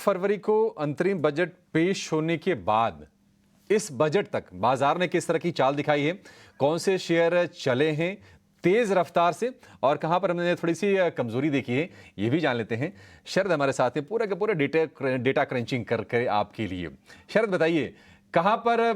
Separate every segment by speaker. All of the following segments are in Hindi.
Speaker 1: फरवरी को अंतरिम बजट पेश होने के बाद इस बजट तक बाजार ने किस तरह की चाल दिखाई है, कौन से शेयर चले हैं तेज रफ्तार से और कहां पर हमने थोड़ी सी कमजोरी देखी है, ये भी जान लेते हैं। शरद हमारे साथ हैं पूरा के पूरा डेटा क्रंचिंग करके आपके लिए। शरद बताइए, कहां पर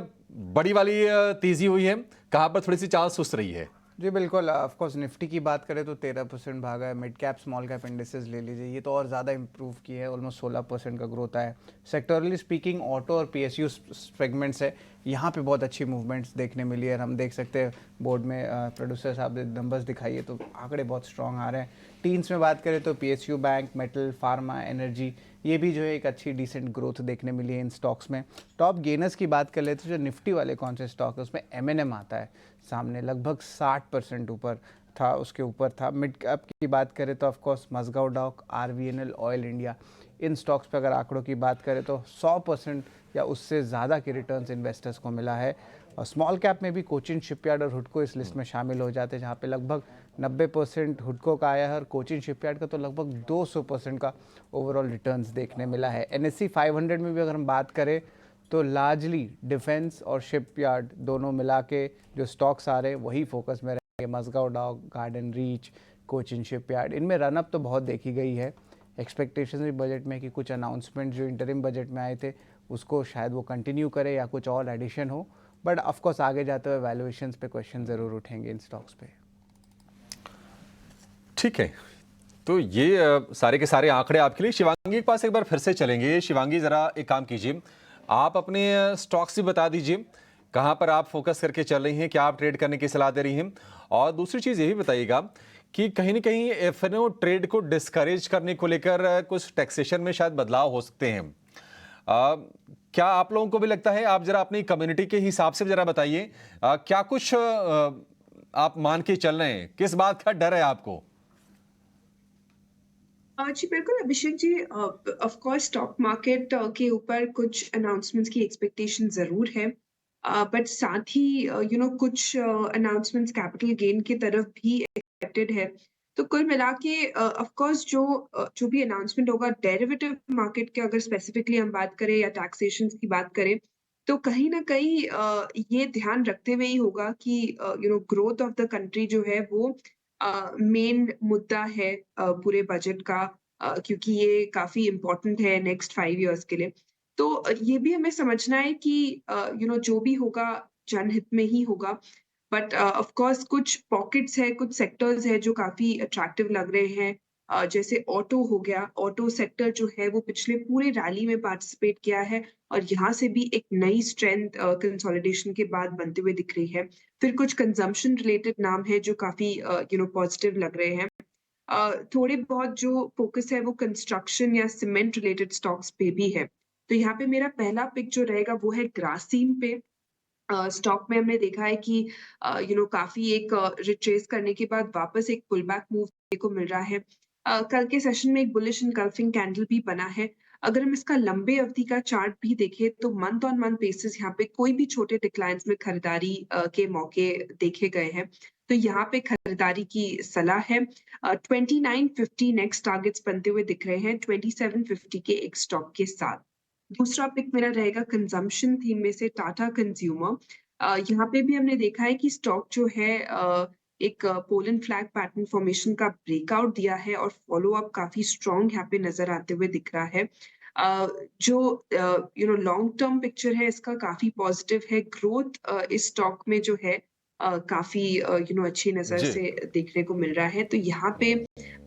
Speaker 1: बड़ी वाली तेजी हुई है, कहां पर थोड़ी सी चाल सुस्त रही है?
Speaker 2: जी बिल्कुल, ऑफ कोर्स निफ्टी की बात करें तो 13% भागा है। Mid cap small cap indices ले लीजिए, ये तो और ज़्यादा इंप्रूव की है, ऑलमोस्ट 16% का ग्रोथ है। सेक्टरली स्पीकिंग ऑटो और पीएसयू सेगमेंट्स है, यहाँ पे बहुत अच्छी मूवमेंट्स देखने मिली है। हम देख सकते हैं बोर्ड में प्रोड्यूसर साहब ने नंबर्स दिखाइए तो आंकड़े बहुत स्ट्रॉन्ग आ रहे हैं। टीन्स में बात करें तो PSU bank, metal, pharma, energy, ये भी जो है एक अच्छी डिसेंट ग्रोथ देखने मिली है इन स्टॉक्स में। टॉप गेनर्स की बात कर लेते हैं, जो निफ्टी वाले कौन से स्टॉक है उसमें एमएनएम आता है सामने, लगभग 60% ऊपर था, उसके ऊपर था। मिड कैप की बात करें तो of course Mazagon dock, RVNL, oil India, इन स्टॉक्स पे अगर आंकड़ों की बात करें तो 100% या उससे ज़्यादा के रिटर्न्स इन्वेस्टर्स को मिला है। और स्मॉल कैप में भी कोचिन शिपयार्ड और हुडको इस लिस्ट में शामिल हो जाते हैं, जहाँ पे लगभग 90% हुडको का आया है और कोचिन शिपयार्ड का तो लगभग 200% का ओवरऑल रिटर्न्स देखने मिला है। एनएससी 500 में भी अगर हम बात करें तो लार्जली डिफेंस और शिपयार्ड दोनों मिला के जो स्टॉक्स आ रहे हैं वही फोकस में रहेंगे। मजगांव डॉक, गार्डन रीच, कोचिन शिपयार्ड, इनमें रनअप तो बहुत देखी गई है। एक्सपेक्टेशन भी बजट में कि कुछ अनाउंसमेंट जो इंटरिम बजट में आए थे उसको शायद वो कंटिन्यू करे या कुछ और एडिशन हो, बट ऑफकोर्स आगे जाते हुए वैल्यूएशंस पे क्वेश्चन ज़रूर उठेंगे इन स्टॉक्स पे।
Speaker 1: ठीक है, तो ये सारे के सारे आंकड़े आपके लिए। शिवांगी के पास एक बार फिर से चलेंगे। शिवांगी, जरा एक काम कीजिए, आप अपने स्टॉक्स भी बता दीजिए, कहां पर आप फोकस करके चल रही हैं, क्या आप ट्रेड करने की सलाह दे रही हैं, और दूसरी चीज ये भी बताइएगा कि कहीं ना कहीं एफएनओ ट्रेड को डिस्करेज करने को लेकर कुछ टैक्सेशन में शायद बदलाव हो सकते हैं। क्या आप लोगों को भी लगता है? आप जरा अपनी कम्युनिटी के हिसाब से जरा बताइए, क्या कुछ आप मान के चल रहे हैं, किस बात का डर है आपको?
Speaker 3: जी बिल्कुल Abhishek ji, of course stock market के ऊपर कुछ अनाउंसमेंट्स की एक्सपेक्टेशन ज़रूर है, बट साथ ही कुछ अनाउंसमेंट्स कैपिटल गेन की तरफ भी एक्सपेक्टेड है। तो कुल मिला के ऑफ कोर्स जो भी अनाउंसमेंट होगा डेरिवेटिव मार्केट के, अगर स्पेसिफिकली हम बात करें या टैक्सेशन की बात करें, तो कहीं न कहीं ये ध्यान रखते हुए ही होगा कि ग्रोथ ऑफ द कंट्री जो है वो मेन मुद्दा है पूरे बजट का, क्योंकि ये काफ़ी इम्पोर्टेंट है नेक्स्ट 5 इयर्स के लिए। तो ये भी हमें समझना है कि जो भी होगा जनहित में ही होगा। बट ऑफ कोर्स कुछ पॉकेट्स है, कुछ सेक्टर्स है जो काफ़ी अट्रैक्टिव लग रहे हैं। जैसे ऑटो हो गया, ऑटो सेक्टर जो है वो पिछले पूरे रैली में पार्टिसिपेट किया है और यहाँ से भी एक नई स्ट्रेंथ कंसोलिडेशन के बाद बनते हुए दिख रही है। फिर कुछ कंजम्पशन रिलेटेड नाम है जो काफ़ी पॉजिटिव लग रहे हैं। थोड़े बहुत जो फ़ोकस है वो कंस्ट्रक्शन या सीमेंट रिलेटेड स्टॉक्स पे भी है। तो यहाँ पे मेरा पहला पिक जो रहेगा वो है ग्रासिम पे। स्टॉक में हमने देखा है कि काफ़ी एक रिट्रेस करने के बाद वापस एक पुल बैक मूव देखने को मिल रहा है। कल के सेशन में एक बुलिश एनगल्फिंग कैंडल भी बना है। अगर हम इसका लंबे अवधि का चार्ट भी देखें तो मंथ ऑन मंथ बेसिस यहाँ पे कोई भी छोटे डिक्लाइन्स में खरीदारी के मौके देखे गए हैं। तो यहाँ पे खरीदारी की सलाह है। 2950 नेक्स्ट टारगेट्स बनते हुए दिख रहे हैं 2750 के एक स्टॉक के साथ। दूसरा पिक मेरा रहेगा कंजम्पशन थीम में से टाटा कंज्यूमर। यहाँ पे भी हमने देखा है कि स्टॉक जो है एक पोलन फ्लैग पैटर्न फॉर्मेशन का ब्रेकआउट दिया है और फॉलो अप काफ़ी स्ट्रॉन्ग यहाँ पे नज़र आते हुए दिख रहा है। जो लॉन्ग टर्म पिक्चर है इसका काफ़ी पॉजिटिव है। ग्रोथ इस स्टॉक में जो है काफ़ी अच्छी नज़र
Speaker 1: जी,
Speaker 3: से देखने को मिल रहा है। तो यहाँ पे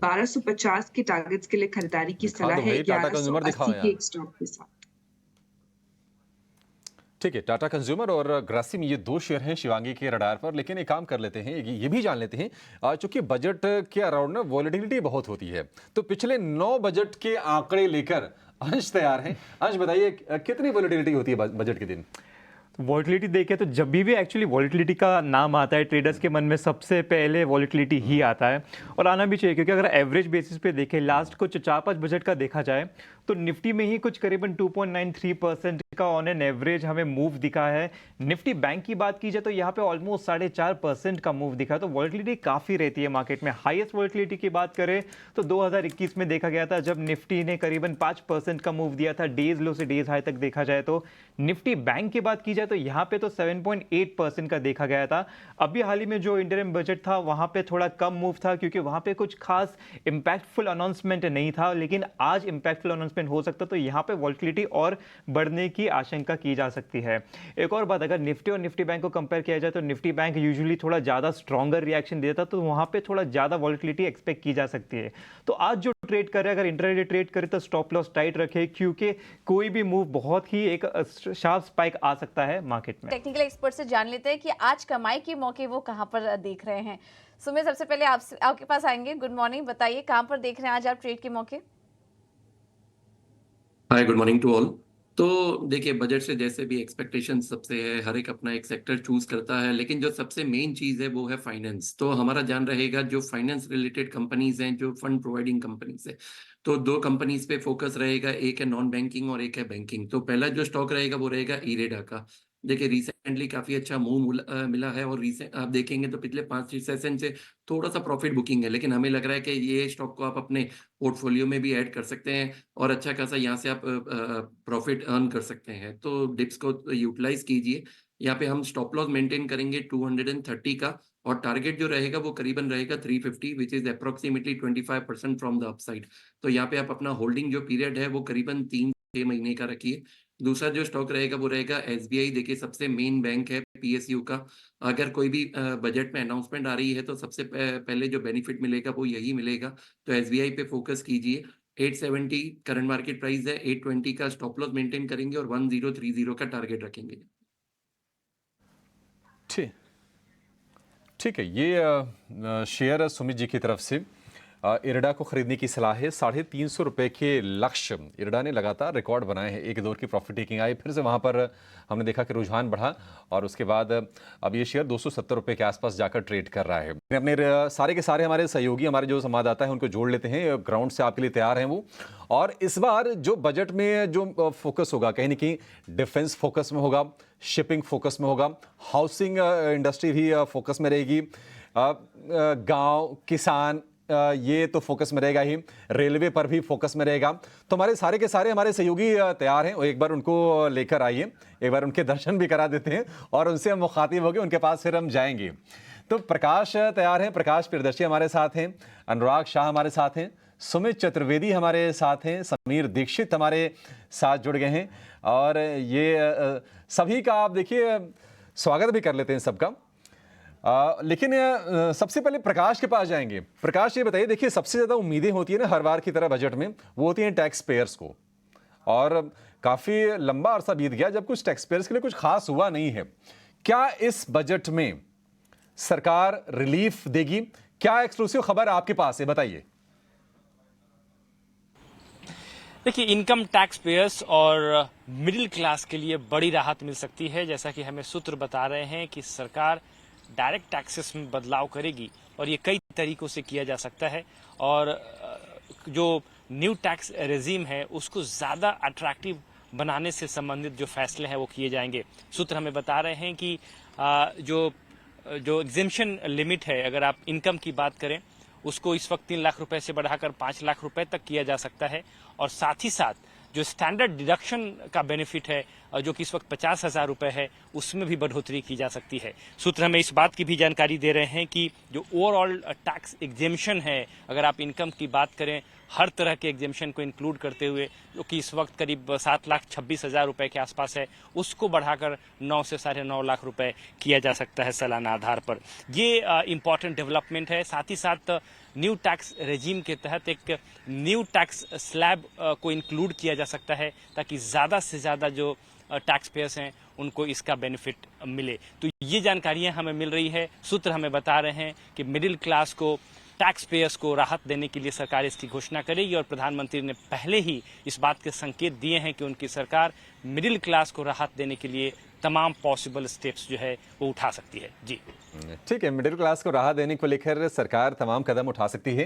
Speaker 3: 1250 के टारगेट्स के लिए खरीदारी की
Speaker 1: दिखा
Speaker 3: सलाह
Speaker 1: दो
Speaker 3: है
Speaker 1: भाई, टाटा कंज्यूमर दिखाओ
Speaker 3: 1180 के
Speaker 1: यार।
Speaker 3: एक स्टॉक के साथ।
Speaker 1: ठीक है, टाटा कंज्यूमर और ग्रासिम ये दो शेयर हैं शिवांगी के रडार पर। लेकिन एक काम कर लेते हैं, ये भी जान लेते हैं, चूंकि बजट के अराउंड ना वॉलेटिलिटी बहुत होती है, तो पिछले 9 बजट के आंकड़े लेकर अंश तैयार हैं। अंश बताइए, कितनी वॉलेटिलिटी होती है बजट के दिन?
Speaker 4: वॉलेटिलिटी देखें तो जब भी एक्चुअली वॉलेटिलिटी का नाम आता है ट्रेडर्स के मन में सबसे पहले वॉलेटिलिटी ही आता है, और आना भी चाहिए, क्योंकि अगर एवरेज बेसिस पे देखें लास्ट कुछ 4-5 बजट का देखा जाए तो निफ्टी में ही कुछ करीबन 2.93% का ऑन एन एवरेज हमें मूव दिखा है। निफ्टी बैंक की बात की जाए तो यहाँ पे ऑलमोस्ट 4.5% का मूव दिखा, तो वॉलेटिलिटी काफ़ी रहती है मार्केट में। हाईएस्ट वॉलेटिलिटी की बात करें तो 2021 में देखा गया था, जब निफ्टी ने करीबन 5% का मूव दिया था, डेज लो से डेज हाई तक देखा जाए तो। निफ्टी बैंक की बात की जाए तो यहाँ पे तो 7.8% का देखा गया था। अभी हाल ही में जो इंटरिम बजट था वहाँ पे थोड़ा कम मूव था, क्योंकि वहाँ पे कुछ खास इंपैक्टफुल अनाउंसमेंट नहीं था, लेकिन आज इंपैक्टफुल अनाउंसमेंट हो सकता, तो यहाँ पे वॉलेटिलिटी और बढ़ने की आशंका की जा सकती है। एक और बात, अगर निफ्टी और निफ्टी बैंक को कंपेयर किया जाए तो निफ्टी बैंक यूजुअली थोड़ा ज़्यादा स्ट्रॉन्गर रिएक्शन देता, तो वहाँ पे थोड़ा ज़्यादा वॉलेटिलिटी एक्सपेक्ट की जा सकती है। तो आज जो ट्रेड कर रहे हैं, अगर इंट्राडे ट्रेड करे तो स्टॉप लॉस टाइट रखे, क्योंकि कोई भी मूव बहुत ही एक शार्प स्पाइक आ सकता है मार्केट में।
Speaker 5: टेक्निकल एक्सपर्ट से जान लेते हैं कि आज कमाई के मौके वो कहाँ पर देख रहे हैं। सुमित, सबसे पहले आपके पास आएंगे। गुड मॉर्निंग, बताइए कहाँ पर देख रहे हैं आज आप ट्रेड के मौके?
Speaker 6: हाय, गुड मॉर्निंग टू ऑल। तो देखिए, बजट से जैसे भी एक्सपेक्टेशन सबसे है, हर एक अपना एक सेक्टर चूज करता है, लेकिन जो सबसे मेन चीज है वो है फाइनेंस। तो हमारा ध्यान रहेगा जो फाइनेंस रिलेटेड कंपनीज हैं, जो फंड प्रोवाइडिंग कंपनीज है, तो दो कंपनीज पे फोकस रहेगा, एक है नॉन बैंकिंग और एक है बैंकिंग। तो पहला जो स्टॉक रहेगा वो रहेगा इरेडा का। देखिए, रिसेंटली काफी अच्छा मूव मिला है, और रिसेंट आप देखेंगे तो पिछले 5 सेशन से थोड़ा सा प्रॉफिट बुकिंग है, लेकिन हमें लग रहा है कि ये स्टॉक को आप अपने पोर्टफोलियो में भी ऐड कर सकते हैं और अच्छा खासा यहाँ से आप प्रॉफिट अर्न कर सकते हैं। तो डिप्स को यूटिलाइज कीजिए। यहाँ पे हम स्टॉप लॉस मेंटेन करेंगे 230 का, और टारगेट जो रहेगा वो करीबन रहेगा 350, which is approximately 25% from the upside. तो यहाँ पे आप अपना होल्डिंग जो पीरियड है वो करीबन 3-6 महीने का रखिए। दूसरा जो स्टॉक रहेगा वो रहेगा एसबीआई। देखिए, सबसे मेन बैंक है पीएसयू का। अगर कोई भी बजट में अनाउंसमेंट आ रही है तो सबसे पहले जो बेनिफिट मिलेगा वो यही मिलेगा। तो एसबीआई पे फोकस कीजिए। 870 करंट मार्केट प्राइस है, 820 का स्टॉप लॉस मेंटेन करेंगे और 1030 का टारगेट रखेंगे।
Speaker 1: ठीक है। ये शेयर सुमित जी की तरफ से इरडा को खरीदने की सलाह है। 350 रुपये के लक्ष्य इरडा ने लगातार रिकॉर्ड बनाए हैं। एक दौर की प्रॉफिट टेकिंग आई, फिर से वहाँ पर हमने देखा कि रुझान बढ़ा, और उसके बाद अब ये शेयर 270 रुपये के आसपास जाकर ट्रेड कर रहा है। अपने सारे के सारे हमारे सहयोगी, हमारे जो संवाददाता हैं, उनको जोड़ लेते हैं। ग्राउंड से आपके लिए तैयार हैं वो। और इस बार जो बजट में जो फोकस होगा, कहीं ना कहीं डिफेंस फोकस में होगा, शिपिंग फोकस में होगा, हाउसिंग इंडस्ट्री भी फोकस में रहेगी, गाँव किसान ये तो फोकस में रहेगा ही, रेलवे पर भी फोकस में रहेगा। तो हमारे सारे के सारे हमारे सहयोगी तैयार हैं, एक बार उनको लेकर आइए, एक बार उनके दर्शन भी करा देते हैं और उनसे हम मुखातिब होंगे, उनके पास फिर हम जाएंगे। तो प्रकाश तैयार हैं, प्रकाश प्रियदर्शी हमारे साथ हैं, अनुराग शाह हमारे साथ हैं, सुमित चतुर्वेदी हमारे साथ हैं, समीर दीक्षित हमारे साथ जुड़ गए हैं, और ये सभी का आप देखिए स्वागत भी कर लेते हैं सबका। लेकिन सबसे पहले प्रकाश के पास जाएंगे। प्रकाश, ये बताइए, देखिए सबसे ज़्यादा उम्मीदें होती है ना हर बार की तरह बजट में, वो होती हैं टैक्स पेयर्स को, और काफ़ी लंबा अरसा बीत गया जब कुछ टैक्स पेयर्स के लिए कुछ खास हुआ नहीं है। क्या इस बजट में सरकार रिलीफ देगी? क्या एक्सक्लूसिव खबर आपके पास है, बताइए।
Speaker 7: देखिए, इनकम टैक्स पेयर्स और मिडिल क्लास के लिए बड़ी राहत मिल सकती है। जैसा कि हमें सूत्र बता रहे हैं कि सरकार डायरेक्ट टैक्सेस में बदलाव करेगी, और ये कई तरीकों से किया जा सकता है, और जो न्यू टैक्स रेजिम है उसको ज़्यादा अट्रैक्टिव बनाने से संबंधित जो फैसले हैं वो किए जाएंगे। सूत्र हमें बता रहे हैं कि जो एग्जेम्पशन लिमिट है, अगर आप इनकम की बात करें, उसको इस वक्त 3 लाख रुपए से बढ़ाकर 5 लाख रुपए तक किया जा सकता है, और साथ ही साथ जो स्टैंडर्ड डिडक्शन का बेनिफिट है, जो कि इस वक्त 50,000 रुपए है, उसमें भी बढ़ोतरी की जा सकती है। सूत्र हमें इस बात की भी जानकारी दे रहे हैं कि जो ओवरऑल टैक्स एग्जेम्पशन है, अगर आप इनकम की बात करें, हर तरह के एग्जेम्पशन को इंक्लूड करते हुए, जो कि इस वक्त करीब 7,26,000 रुपए के आसपास है, उसको बढ़ाकर 9 से 9.5 लाख रुपए किया जा सकता है सालाना आधार पर। ये इम्पॉर्टेंट डेवलपमेंट है। साथ ही साथ न्यू टैक्स रेजिम के तहत एक न्यू टैक्स स्लैब को इंक्लूड किया जा सकता है, ताकि ज़्यादा से ज़्यादा जो टैक्स पेयर्स हैं उनको इसका बेनिफिट मिले। तो ये जानकारियां हमें मिल रही है। सूत्र हमें बता रहे हैं कि मिडिल क्लास को, टैक्स पेयर्स को राहत देने के लिए सरकार इसकी घोषणा करेगी, और प्रधानमंत्री ने पहले ही इस बात के संकेत दिए हैं कि उनकी सरकार मिडिल क्लास को राहत देने के लिए तमाम पॉसिबल स्टेप्स जो है वो उठा सकती है। जी
Speaker 1: ठीक है, मिडिल क्लास को राहत देने को लेकर सरकार तमाम कदम उठा सकती है।